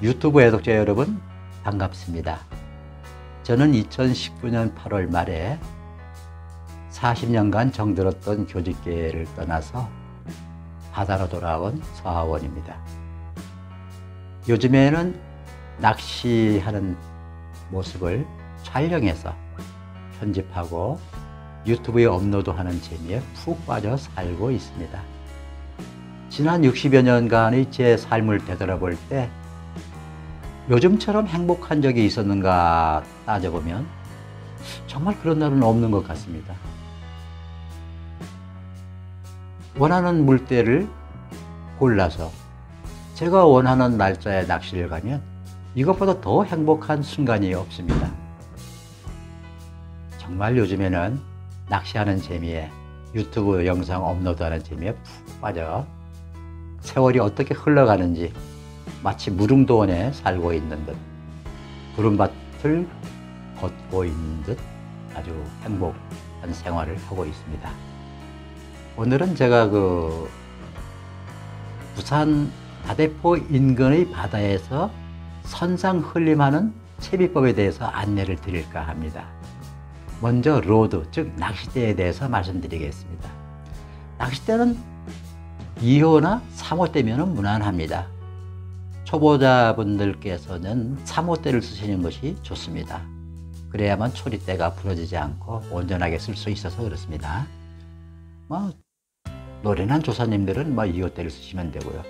유튜브 애독자 여러분 반갑습니다. 저는 2019년 8월 말에 40년간 정들었던 교직계를 떠나서 바다로 돌아온 서하원입니다. 요즘에는 낚시하는 모습을 촬영해서 편집하고 유튜브에 업로드하는 재미에 푹 빠져 살고 있습니다. 지난 60여 년간의 제 삶을 되돌아볼 때 요즘처럼 행복한 적이 있었는가 따져보면 정말 그런 날은 없는 것 같습니다. 원하는 물때를 골라서 제가 원하는 날짜에 낚시를 가면 이것보다 더 행복한 순간이 없습니다. 정말 요즘에는 낚시하는 재미에 유튜브 영상 업로드하는 재미에 푹 빠져 세월이 어떻게 흘러가는지 마치 무릉도원에 살고 있는 듯 구름밭을 걷고 있는 듯 아주 행복한 생활을 하고 있습니다. 오늘은 제가 부산 다대포 인근의 바다에서 선상 흘림하는 채비법에 대해서 안내를 드릴까 합니다. 먼저 로드, 즉 낚싯대에 대해서 말씀드리겠습니다. 낚싯대는 2호나 3호대면 무난합니다. 초보자분들께서는 3호대를 쓰시는 것이 좋습니다. 그래야만 초리대가 부러지지 않고 온전하게 쓸 수 있어서 그렇습니다. 노련한 조사님들은 2호대를 쓰시면 되고요.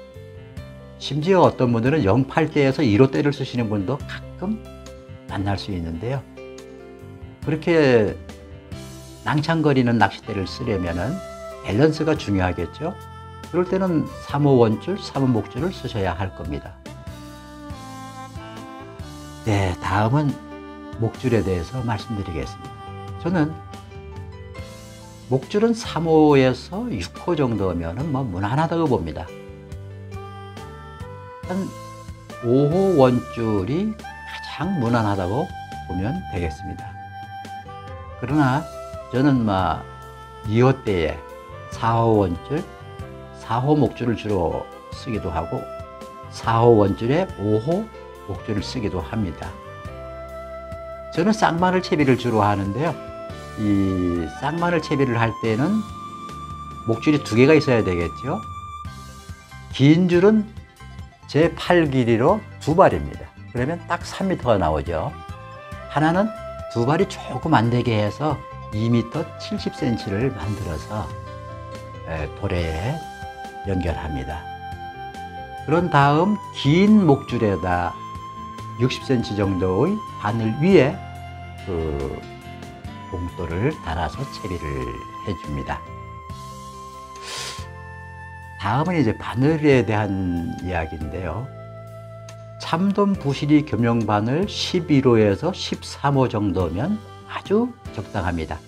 심지어 어떤 분들은 08대에서 1호대를 쓰시는 분도 가끔 만날 수 있는데요. 그렇게 낭창거리는 낚싯대를 쓰려면 밸런스가 중요하겠죠. 그럴 때는 3호 원줄, 3호 목줄을 쓰셔야 할 겁니다. 네, 다음은 목줄에 대해서 말씀드리겠습니다. 저는 목줄은 3호에서 6호 정도면 무난하다고 봅니다. 한 5호 원줄이 가장 무난하다고 보면 되겠습니다. 그러나 저는 2호 때에 4호 원줄, 4호 목줄을 주로 쓰기도 하고 4호 원줄에 5호 목줄을 쓰기도 합니다. 저는 쌍마늘 채비를 주로 하는데요. 이 쌍마늘 채비를 할 때는 목줄이 2개가 있어야 되겠죠. 긴 줄은 제 팔 길이로 2발입니다. 그러면 딱 3m가 나오죠. 하나는 2발이 조금 안 되게 해서 2m 70cm를 만들어서 도래에 연결합니다. 그런 다음 긴 목줄에다 60cm 정도의 바늘 위에 봉돌을 달아서 채비를 해줍니다. 다음은 이제 바늘에 대한 이야기인데요. 참돔 부시리 겸용 바늘 11호에서 13호 정도면 아주 적당합니다.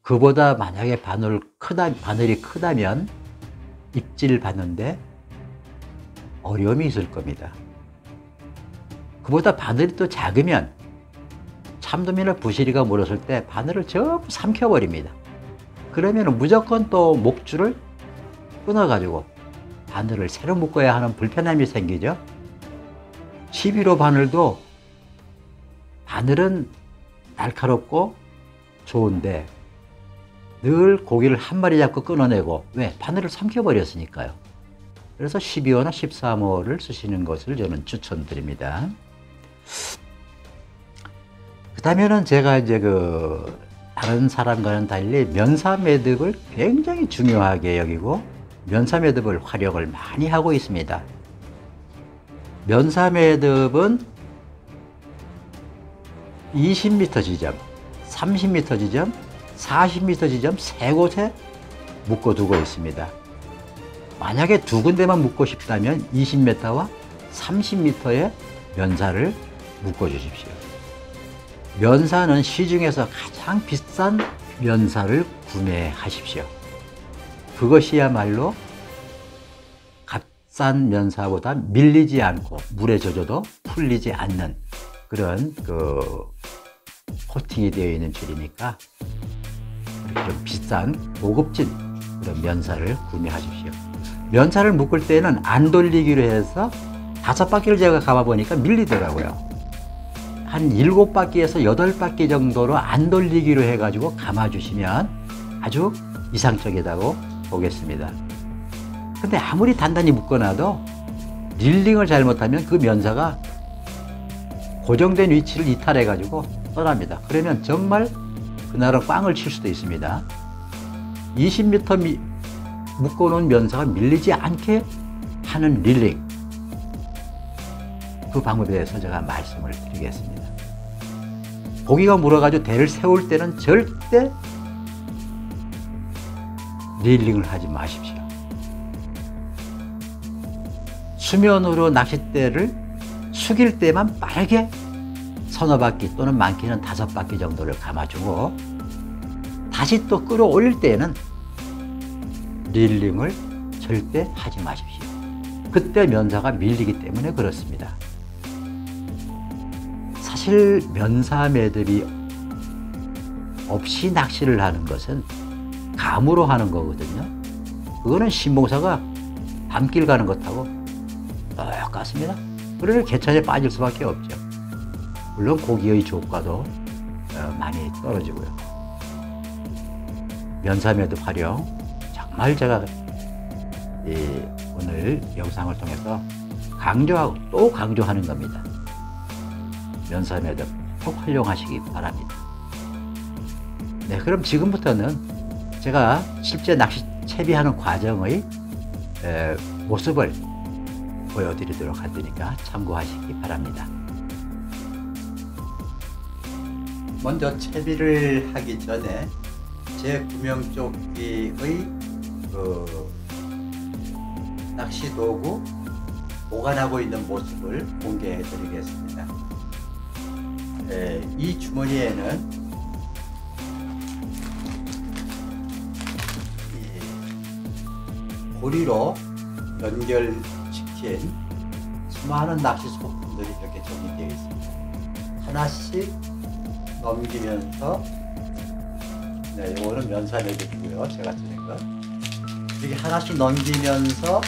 그보다 만약에 바늘이 크다면 입질 받는데 어려움이 있을 겁니다. 그보다 바늘이 또 작으면 참돔이나 부시리가 물었을 때 바늘을 전부 삼켜버립니다. 그러면 무조건 또 목줄을 끊어가지고 바늘을 새로 묶어야 하는 불편함이 생기죠. 11호 바늘도 바늘은 날카롭고 좋은데 늘 고기를 한 마리 잡고 끊어내고 왜? 바늘을 삼켜버렸으니까요. 그래서 12호나 13호를 쓰시는 것을 저는 추천드립니다. 그 다음에는 제가 이제 다른 사람과는 달리 면사 매듭을 굉장히 중요하게 여기고 면사 매듭을 활용을 많이 하고 있습니다. 면사 매듭은 20m 지점, 30m 지점, 40m 지점 3곳에 묶어두고 있습니다. 만약에 2군데만 묶고 싶다면 20m와 30m의 면사를 묶어 주십시오. 면사는 시중에서 가장 비싼 면사를 구매하십시오. 그것이야말로 값싼 면사보다 밀리지 않고 물에 젖어도 풀리지 않는 그런 코팅이 되어 있는 줄이니까 좀 비싼 고급진 그런 면사를 구매하십시오. 면사를 묶을 때는 안 돌리기로 해서 5바퀴를 제가 감아보니까 밀리더라고요. 한 7바퀴에서 8바퀴 정도로 안 돌리기로 해가지고 감아주시면 아주 이상적이라고 보겠습니다. 근데 아무리 단단히 묶어놔도 릴링을 잘못하면 그 면사가 고정된 위치를 이탈해가지고 떠납니다. 그러면 정말 그날은 꽝을 칠 수도 있습니다. 20m 묶어놓은 면사가 밀리지 않게 하는 릴링, 그 방법에 대해서 제가 말씀을 드리겠습니다. 고기가 물어가지고 대를 세울 때는 절대 릴링을 하지 마십시오. 수면으로 낚싯대를 숙일 때만 빠르게 서너 바퀴 또는 많게는 5바퀴 정도를 감아주고, 다시 또 끌어올릴 때는 릴링을 절대 하지 마십시오. 그때 면사가 밀리기 때문에 그렇습니다. 사실 면사 매듭이 없이 낚시를 하는 것은 감으로 하는 거거든요. 그거는 신봉사가 밤길 가는 것하고 똑같습니다. 그러니 개천에 빠질 수밖에 없죠. 물론 고기의 조과도 많이 떨어지고요. 면사 매듭 활용 정말 제가 오늘 영상을 통해서 강조하고 또 강조하는 겁니다. 면사 매듭 꼭 활용하시기 바랍니다. 네, 그럼 지금부터는 제가 실제 낚시 채비하는 과정의 모습을 보여드리도록 할 테니까 참고하시기 바랍니다. 먼저 채비를 하기 전에 제 구명조끼의 낚시 도구 보관하고 있는 모습을 공개해 드리겠습니다. 이 주머니에는 고리로 연결시킨 수많은 낚시 소품들이 이렇게 정리되어 있습니다. 하나씩 넘기면서, 네, 이거는 면사 매듭이고요. 제가 쓰는 거. 이렇게 하나씩 넘기면서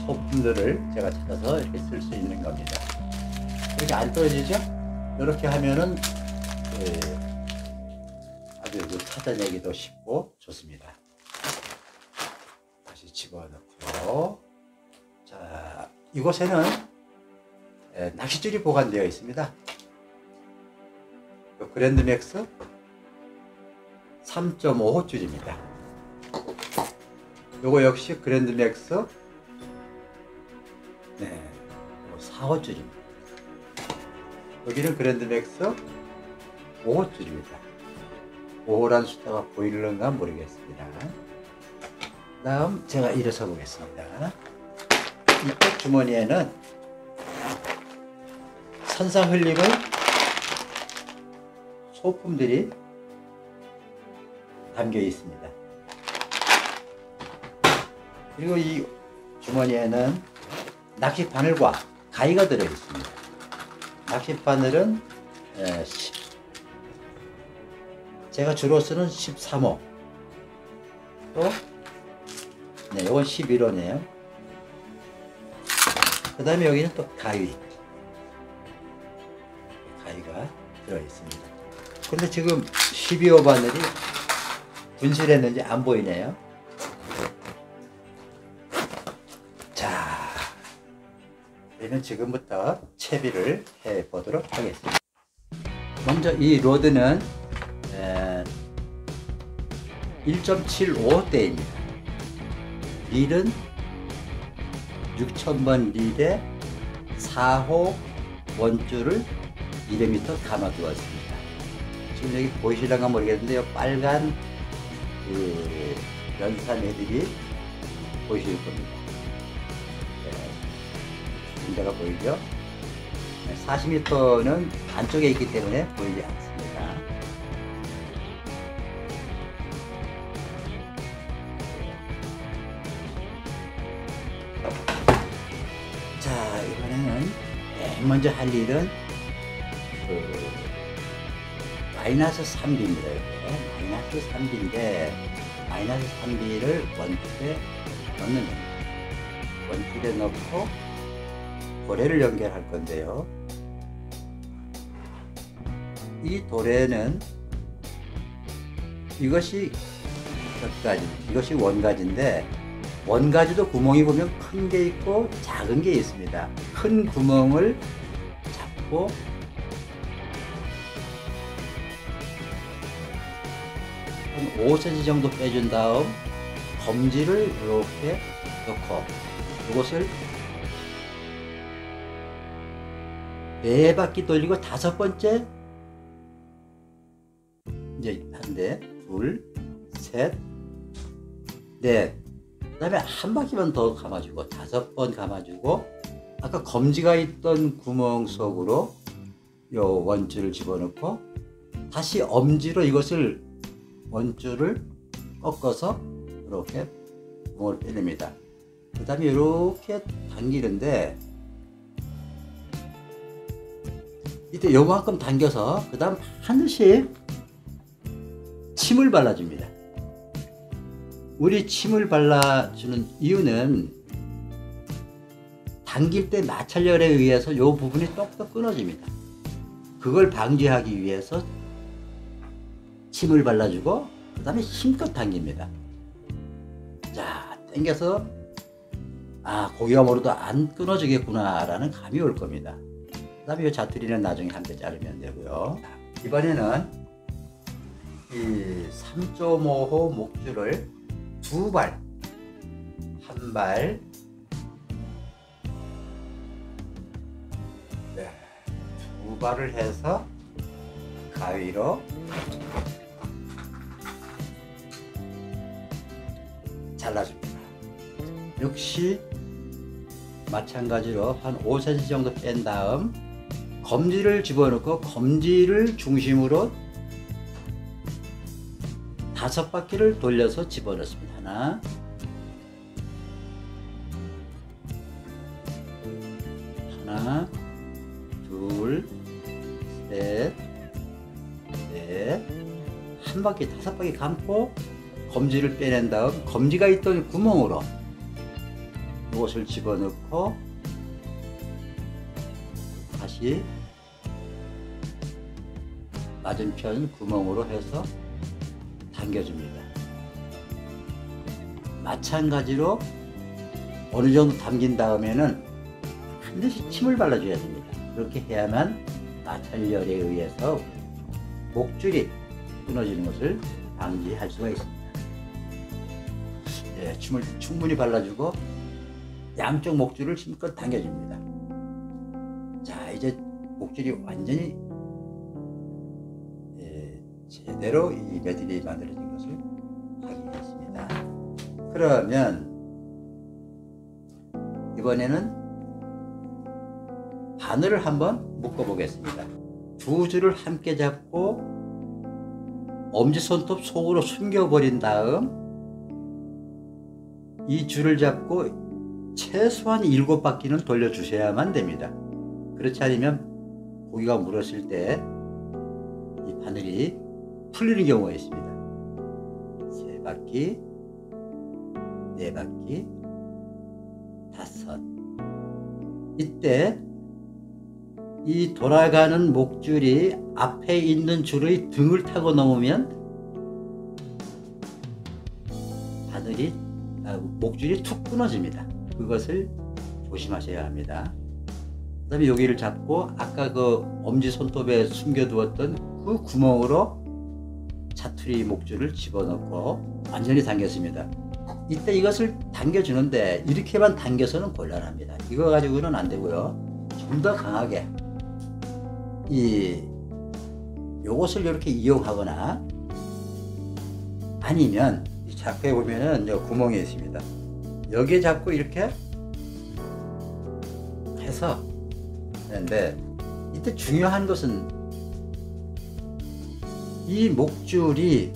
소품들을 제가 찾아서 이렇게 쓸 수 있는 겁니다. 이렇게 안 떨어지죠? 이렇게 하면은 아주 찾아내기도 쉽고 좋습니다. 다시 집어넣고요. 자, 이곳에는 낚싯줄이 보관되어 있습니다. 그랜드맥스 3.5호 줄입니다. 요거 역시 그랜드맥스 4호 줄입니다. 여기는 그랜드맥스 5호 줄입니다. 5호란 숫자가 보이는가 모르겠습니다. 다음 제가 일어서 보겠습니다. 이쪽 주머니에는 선상 흘림의 소품들이 담겨 있습니다. 그리고 이 주머니에는 낚시 바늘과 가위가 들어 있습니다. 낚시 바늘은 제가 주로 쓰는 13호, 또 이건 11호네요. 그 다음에 여기는 또 가위가 들어 있습니다. 근데 지금 12호 바늘이 분실했는지 안 보이네요. 자, 그러면 지금부터 채비를 해 보도록 하겠습니다. 먼저 이 로드는 1.75대입니다. 릴은 6000번 릴에 4호 원줄을 200m 감아 두었습니다. 지금 여기 보이시려나 모르겠는데요. 빨간 연사 매듭이 보이실 겁니다. 문제가 보이죠? 40m는 안쪽에 있기 때문에 보이지 않습니다. 자, 이번에는 맨 먼저 할 일은 마이너스 3B입니다. 마이너스 3B인데 마이너스 3B를 원줄에 넣는 겁니다. 원줄에 넣고 도래를 연결할 건데요. 이 도래는 이것이 곁가지, 이것이 원가지인데 원가지도 구멍이 보면 큰 게 있고 작은 게 있습니다. 큰 구멍을 잡고 한 5cm 정도 빼준 다음 검지를 이렇게 넣고 이것을 4바퀴 돌리고 5번째 이제 한 대, 둘, 셋, 넷, 그 다음에 한 바퀴만 더 감아주고 5번 감아주고 아까 검지가 있던 구멍 속으로 요 원줄을 집어넣고 다시 엄지로 이것을 원줄을 꺾어서 이렇게 구멍을 빼냅니다. 그 다음에 이렇게 당기는데 이때 요만큼 당겨서 그 다음 반드시 침을 발라줍니다. 우리 침을 발라주는 이유는 당길 때 마찰열에 의해서 이 부분이 똑똑 끊어집니다. 그걸 방지하기 위해서 침을 발라주고 그 다음에 힘껏 당깁니다. 자, 당겨서 고기가 모르도 안 끊어지겠구나 라는 감이 올 겁니다. 그 다음에 이 자투리는 나중에 함께 자르면 되고요. 이번에는 이 3.5호 목줄을 2발, 한 발, 네, 2발을 해서 가위로 잘라줍니다. 역시 마찬가지로 한 5cm 정도 뺀 다음 검지를 집어넣고 검지를 중심으로 5바퀴를 돌려서 집어넣습니다. 하나, 둘, 셋, 넷, 한 바퀴, 5바퀴 감고 검지를 빼낸 다음 검지가 있던 구멍으로 이것을 집어넣고 다시 맞은편 구멍으로 해서 당겨줍니다. 마찬가지로 어느 정도 당긴 다음에는 반드시 침을 발라줘야 됩니다. 그렇게 해야만 마찰열에 의해서 목줄이 끊어지는 것을 방지할 수가 있습니다. 네, 침을 충분히 발라주고 양쪽 목줄을 힘껏 당겨줍니다. 자, 이제 목줄이 완전히 제대로 이 매듭이 만들어진 것을 확인했습니다. 그러면 이번에는 바늘을 한번 묶어 보겠습니다. 두 줄을 함께 잡고 엄지손톱 속으로 숨겨 버린 다음 이 줄을 잡고 최소한 7바퀴는 돌려 주셔야만 됩니다. 그렇지 않으면 고기가 물었을 때 이 바늘이 풀리는 경우가 있습니다. 3바퀴, 4바퀴, 5. 이때 이 돌아가는 목줄이 앞에 있는 줄의 등을 타고 넘으면 목줄이 툭 끊어집니다. 그것을 조심하셔야 합니다. 그 다음에 여기를 잡고 아까 그 엄지손톱에 숨겨두었던 그 구멍으로 자투리 목줄을 집어넣고 완전히 당겼습니다. 이때 이것을 당겨주는데 이렇게만 당겨서는 곤란합니다. 이거 가지고는 안 되고요. 좀 더 강하게 요것을 이렇게 이용하거나 아니면 이 자크에 보면은 구멍이 있습니다. 여기에 잡고 이렇게 해서 하는데 이때 중요한 것은 이 목줄이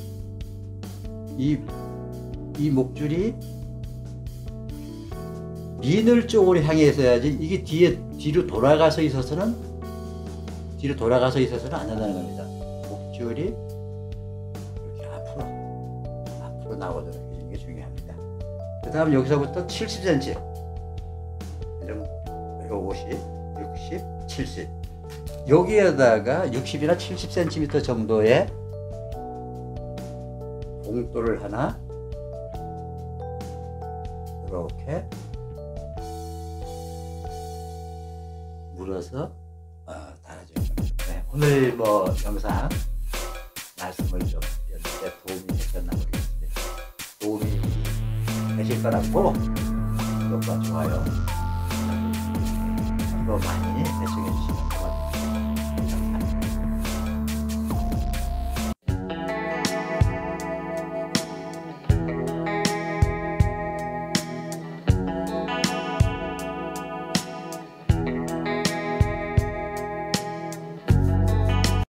비늘 쪽으로 향해 있어야지 이게 뒤로 돌아가서 있어서는 안 된다는 겁니다. 목줄이 이렇게 앞으로 앞으로 나오도록 해주는 게 중요합니다. 그 다음 여기서부터 70cm, 이런 50, 60, 70, 여기에다가 60이나 70cm 정도의 봉돌을 하나 이렇게 물어서 달아주는 겁니다. 네, 오늘 뭐 영상 말씀을 좀 드렸는데 도움이 되셨나 모르겠습니다. 도움이 되실 거라고 구독과 좋아요 또 많이 애청해 주시기